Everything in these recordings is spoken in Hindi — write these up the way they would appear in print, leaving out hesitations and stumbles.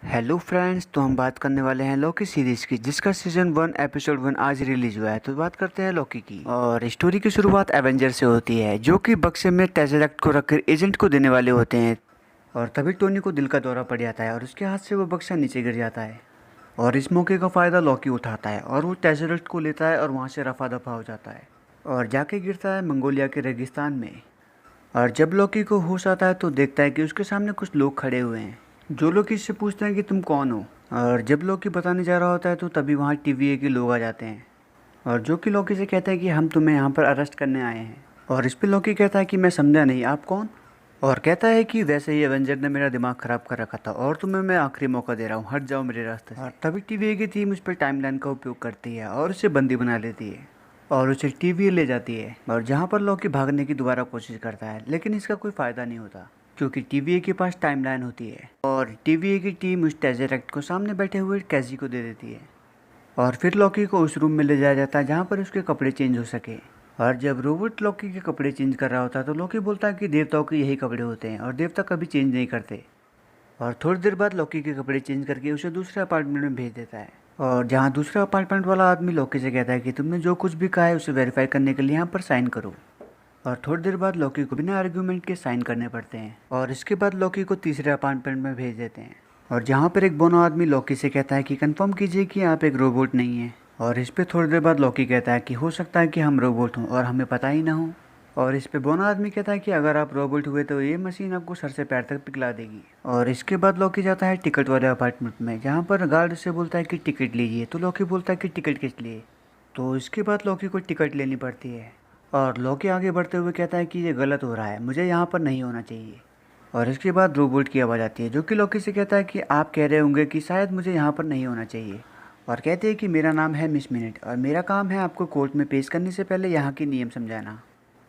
हेलो फ्रेंड्स, तो हम बात करने वाले हैं लॉकी सीरीज की, जिसका सीजन 1 एपिसोड 1 आज रिलीज हुआ है। तो बात करते हैं लॉकी की। और स्टोरी की शुरुआत एवेंजर से होती है, जो कि बक्से में टेज़रेक्ट को रखकर एजेंट को देने वाले होते हैं। और तभी टोनी को दिल का दौरा पड़ जाता है और उसके हाथ से वो बक्सा नीचे गिर जाता है। और इस मौके का फ़ायदा लॉकी उठाता है और वो टेज़रेक्ट को लेता है और वहाँ से रफा दफा हो जाता है और जाके गिरता है मंगोलिया के रेगिस्तान में। और जब लॉकी को होश आता है तो देखता है कि उसके सामने कुछ लोग खड़े हुए हैं, जो लोग इससे पूछते हैं कि तुम कौन हो। और जब लॉकी बताने जा रहा होता है तो तभी वहाँ TVA के लोग आ जाते हैं, और जो कि लॉकी से कहता है कि हम तुम्हें यहाँ पर अरेस्ट करने आए हैं। और इस पे लॉकी कहता है कि मैं समझा नहीं, आप कौन। और कहता है कि वैसे ही एवेंजर ने मेरा दिमाग ख़राब कर रखा था और तुम्हें मैं आखिरी मौका दे रहा हूँ, हट जाओ मेरे रास्ते से। और तभी TVA की टीम उस पर टाइमलाइन का उपयोग करती है और उसे बंदी बना लेती है और उसे TVA ले जाती है, और जहाँ पर लॉकी भागने की दोबारा कोशिश करता है, लेकिन इसका कोई फ़ायदा नहीं होता क्योंकि TVA के पास टाइमलाइन होती है। और TVA की टीम उस टेज़रेक्ट को सामने बैठे हुए कैजी को दे देती है। और फिर लॉकी को उस रूम में ले जाया जाता है जहाँ पर उसके कपड़े चेंज हो सके। और जब रोबोट लॉकी के कपड़े चेंज कर रहा होता है तो लॉकी बोलता है कि देवताओं के यही कपड़े होते हैं और देवता कभी चेंज नहीं करते। और थोड़ी देर बाद लॉकी के कपड़े चेंज करके उसे दूसरे अपार्टमेंट में भेज देता है, और जहाँ दूसरा अपार्टमेंट वाला आदमी लॉकी से कहता है कि तुमने जो कुछ भी कहा है उसे वेरीफाई करने के लिए यहाँ पर साइन करो। और थोड़ी देर बाद लॉकी को बिना आर्ग्यूमेंट के साइन करने पड़ते हैं, और इसके बाद लॉकी को तीसरे अपार्टमेंट में भेज देते हैं, और जहाँ पर एक बोनो आदमी लॉकी से कहता है कि कंफर्म कीजिए कि आप एक रोबोट नहीं है। और इस पे थोड़ी देर बाद लॉकी कहता है कि हो सकता है कि हम रोबोट हों और हमें पता ही ना हो। और इस पे बोनो आदमी कहता है कि अगर आप रोबोट हुए तो ये मशीन आपको सर से पैर तक पिघला देगी। और इसके बाद लॉकी जाता है टिकट वाले अपार्टमेंट में, जहाँ पर गार्ड उससे बोलता है कि टिकट लीजिए। तो लॉकी बोलता है कि टिकट किस लिए। तो इसके बाद लॉकी को टिकट लेनी पड़ती है, और लॉकी आगे बढ़ते हुए कहता है कि ये गलत हो रहा है, मुझे यहाँ पर नहीं होना चाहिए। और इसके बाद रोबोट की आवाज़ आती है, जो कि लॉकी से कहता है कि आप कह रहे होंगे कि शायद मुझे यहाँ पर नहीं होना चाहिए। और कहते हैं कि मेरा नाम है मिस मिनट और मेरा काम है आपको कोर्ट में पेश करने से पहले यहाँ के नियम समझाना।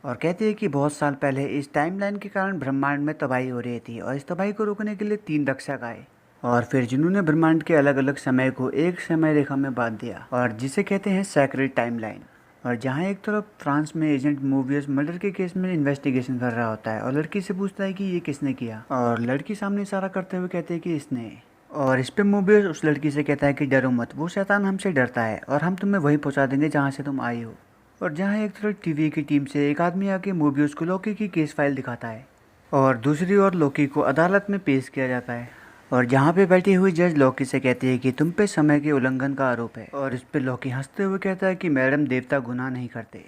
और कहते हैं कि बहुत साल पहले इस टाइमलाइन के कारण ब्रह्मांड में तबाही हो रही थी, और इस तबाही को रोकने के लिए 3 रक्षक आए, और फिर जिन्होंने ब्रह्मांड के अलग अलग समय को एक समय रेखा में बांध दिया, और जिसे कहते हैं सैक्रेड टाइमलाइन। और जहाँ एक तरफ फ्रांस में एजेंट मोबियस मर्डर के केस में इन्वेस्टिगेशन कर रहा होता है और लड़की से पूछता है कि ये किसने किया, और लड़की सामने इशारा करते हुए कहते हैं कि इसने। और इस पे मोबियस उस लड़की से कहता है कि डरो मत, वो शैतान हमसे डरता है और हम तुम्हें वहीं पहुंचा देंगे जहाँ से तुम आई हो। और जहाँ एक तरफ TVA की टीम से एक आदमी आके मोबियस को लॉकी की केस फाइल दिखाता है, और दूसरी ओर लॉकी को अदालत में पेश किया जाता है, और जहाँ पे बैठी हुई जज लॉकी से कहती है कि तुम पे समय के उल्लंघन का आरोप है। और इस पे लॉकी हंसते हुए कहता है कि मैडम, देवता गुनाह नहीं करते।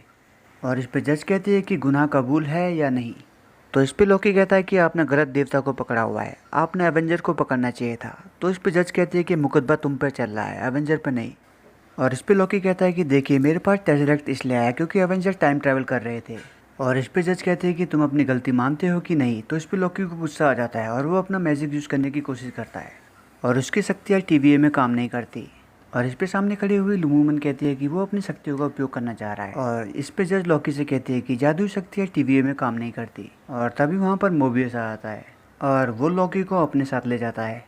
और इस पे जज कहती है कि गुनाह कबूल है या नहीं। तो इस पे लॉकी कहता है कि आपने गलत देवता को पकड़ा हुआ है, आपने एवेंजर को पकड़ना चाहिए था। तो इस पे जज कहती है कि मुकदमा तुम पे चल रहा है, एवेंजर पे नहीं। और इस पे लॉकी कहता है कि देखिए, मेरे पास टेज़रेक्ट इसलिए आया क्योंकि एवेंजर टाइम ट्रैवल कर रहे थे। और इस पे जज कहते हैं कि तुम अपनी गलती मानते हो कि नहीं। तो इस पे लॉकी को गुस्सा आ जाता है और वो अपना मैजिक यूज़ करने की कोशिश करता है, और उसकी शक्तियाँ TVA में काम नहीं करती। और इस पे सामने खड़ी हुई लूमूमन कहती है कि वो अपनी शक्तियों का उपयोग करना चाह रहा है, और इस पे जज लॉकी से कहती है कि जादुई शक्तियाँ TVA में काम नहीं करती। और तभी वहाँ पर मोबियस आ आता है और वो लॉकी को अपने साथ ले जाता है,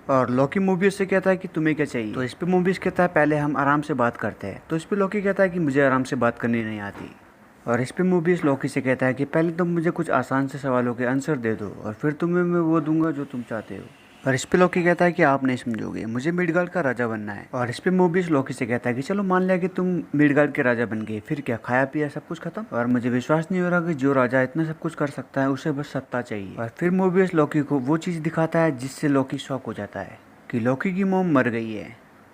और लॉकी मोबियस से कहता है कि तुम्हें क्या चाहिए। तो इस पे मोबियस कहता है पहले हम आराम से बात करते हैं। तो इस पे लॉकी कहता है कि मुझे आराम से बात करनी नहीं आती। और इस पे मोबियस लॉकी से कहता है कि पहले तुम मुझे कुछ आसान से सवालों के आंसर दे दो और फिर तुम्हें मैं वो दूंगा जो तुम चाहते हो। और इस पे लॉकी कहता है कि आप नहीं समझोगे, मुझे मिडगार्ड का राजा बनना है। और इस पे मोबियस लॉकी से कहता है कि चलो मान लिया कि तुम मिडगार्ड के राजा बन गए, फिर क्या, खाया पिया सब कुछ खत्म। और मुझे विश्वास नहीं हो रहा कि जो राजा इतना सब कुछ कर सकता है उसे बस सत्ता चाहिए। और फिर मोबियस लॉकी को वो चीज़ दिखाता है जिससे लॉकी शॉक हो जाता है कि लॉकी की मॉम मर गई है।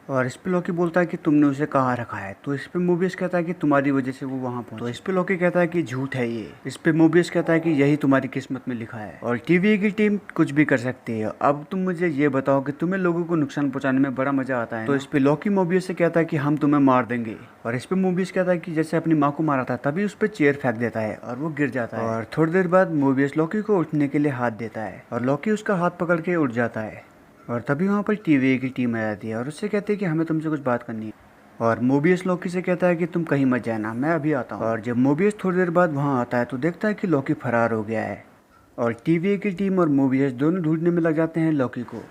और इस पे लॉकी बोलता है कि तुमने उसे कहाँ रखा है। तो इस पे मोबियस कहता है कि तुम्हारी वजह से वो वहाँ पहुँचा। तो इस पे लॉकी कहता है कि झूठ है ये। इस पे मोबियस कहता है कि यही तुम्हारी किस्मत में लिखा है और TVA की टीम कुछ भी कर सकती है। अब तुम मुझे ये बताओ कि तुम्हें लोगों को नुकसान पहुँचाने में बड़ा मजा आता है। तो इस पे लॉकी मोबियस से कहता है कि हम तुम्हें मार देंगे। और इस पे मोबियस कहता है कि जैसे अपनी माँ को मारा था, तभी उस पर चेयर फेंक देता है और वो गिर जाता है। और थोड़ी देर बाद मोबियस लॉकी को उठने के लिए हाथ देता है और लॉकी उसका हाथ पकड़ के उठ जाता है। और तभी वहाँ पर TVA की टीम आ जाती है और उससे कहती है कि हमें तुमसे कुछ बात करनी है। और मोबियस लॉकी से कहता है कि तुम कहीं मत जाना, मैं अभी आता हूँ। और जब मोबियस थोड़ी देर बाद वहाँ आता है तो देखता है कि लॉकी फरार हो गया है। और TVA की टीम और मोबियस दोनों ढूंढने में लग जाते हैं लॉकी को।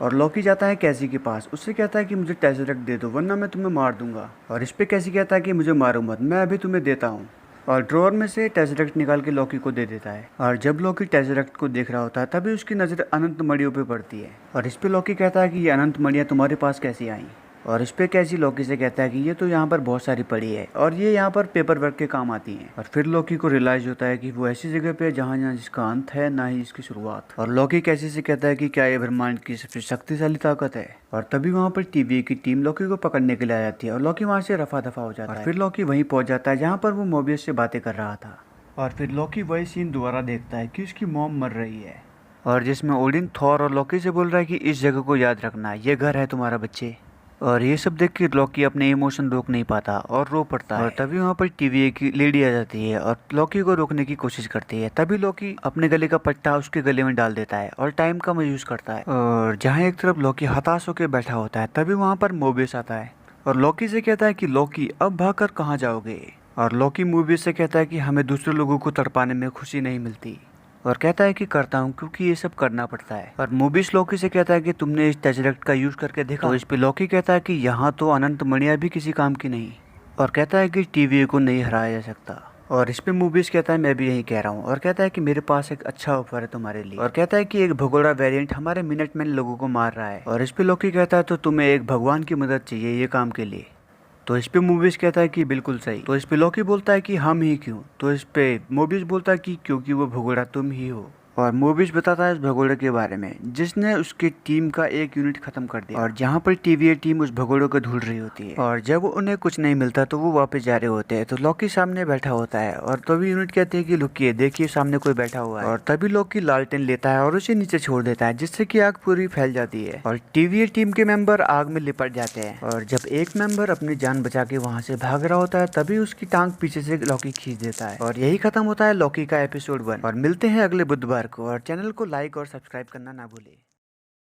और लॉकी जाता है कैसी के पास, उससे कहता है कि मुझे टेज़रेक्ट दे दो वरना मैं तुम्हें मार दूंगा। और इस पे कैसी कहता है कि मुझे मारो मत, मैं अभी तुम्हें देता हूँ। और ड्रॉअर में से टेज़रेक्ट निकाल के लॉकी को दे देता है। और जब लॉकी टेज़रेक्ट को देख रहा होता है तभी उसकी नज़र अनंत मणियों पे पड़ती है और इस पे लॉकी कहता है कि ये अनंत मणियाँ तुम्हारे पास कैसी आई। और इस पे कैसी लॉकी से कहता है कि ये तो यहाँ पर बहुत सारी पड़ी है और ये यहाँ पर पेपर वर्क के काम आती हैं। और फिर लॉकी को रियलाइज होता है कि वो ऐसी जगह पे है जहाँ जिसका अंत है ना ही इसकी शुरुआत। और लॉकी कैसी से कहता है कि क्या ये ब्रह्मांड की सबसे शक्तिशाली ताकत है। और तभी वहाँ पर टीवी की टीम लॉकी को पकड़ने के लिए आ जाती है और लॉकी वहाँ से रफा दफा हो जाता है। फिर लॉकी वहीं पहुँच जाता है जहाँ पर वो मोबियस से बातें कर रहा था। और फिर लॉकी वही सीन दोबारा देखता है कि उसकी मॉम मर रही है और जिसमें ओडिन थॉर और लॉकी से बोल रहा है कि इस जगह को याद रखना, ये घर है तुम्हारा बच्चे। और ये सब देख के लॉकी अपने इमोशन रोक नहीं पाता और रो पड़ता है। और तभी वहाँ पर टीवी की लेडी आ जाती है और लॉकी को रोकने की कोशिश करती है। तभी लॉकी अपने गले का पट्टा उसके गले में डाल देता है और टाइम का यूज करता है। और जहाँ एक तरफ लॉकी हताश होकर बैठा होता है तभी वहाँ पर मोबियस आता है और लॉकी से कहता है कि लॉकी अब भागकर कहाँ जाओगे। और लॉकी मोबियस से कहता है कि हमें दूसरे लोगों को तड़पाने में खुशी नहीं मिलती और कहता है कि करता हूँ क्योंकि ये सब करना पड़ता है। और मोबियस लॉकी से कहता है कि तुमने इस टेज़रेक्ट का यूज करके देखा। तो इस पे लॉकी कहता है कि यहाँ तो अनंत मणियाँ भी किसी काम की नहीं और कहता है कि टीवी को नहीं हराया जा सकता। और इस पे मोबियस कहता है मैं भी यही कह रहा हूँ और कहता है कि मेरे पास एक अच्छा ऑफर है तुम्हारे लिए। और कहता है कि एक भगोड़ा वेरिएंट हमारे मिनटमैन लोगों को मार रहा है। और इस पे लॉकी कहता है तो तुम्हें एक भगवान की मदद चाहिए ये काम के लिए। तो इस पे मोबियस कहता है कि बिल्कुल सही। तो इस पे लॉकी बोलता है कि हम ही क्यों। तो इस पे मोबियस बोलता है कि क्योंकि वो भगोड़ा तुम ही हो। और मोबियस बताता है इस भगोड़े के बारे में जिसने उसकी टीम का एक यूनिट खत्म कर दिया और जहाँ पर टीवी टीम उस भगोड़े को ढूंढ रही होती है। और जब उन्हें कुछ नहीं मिलता तो वो वापस जा रहे होते हैं तो लॉकी सामने बैठा होता है और तभी यूनिट कहते हैं कि लुकिए देखिए सामने कोई बैठा हुआ है। और तभी लॉकी लालटेन लेता है और उसे नीचे छोड़ देता है जिससे कि आग पूरी फैल जाती है और टीवी टीम के मेंबर आग में लिपट जाते हैं। और जब एक मेंबर अपनी जान बचा के वहाँ से भाग रहा होता है तभी उसकी टांग पीछे से लॉकी खींच देता है। और यही खत्म होता है लॉकी का एपिसोड 1। और मिलते हैं अगले बुधवार को और चैनल को लाइक और सब्सक्राइब करना ना भूले।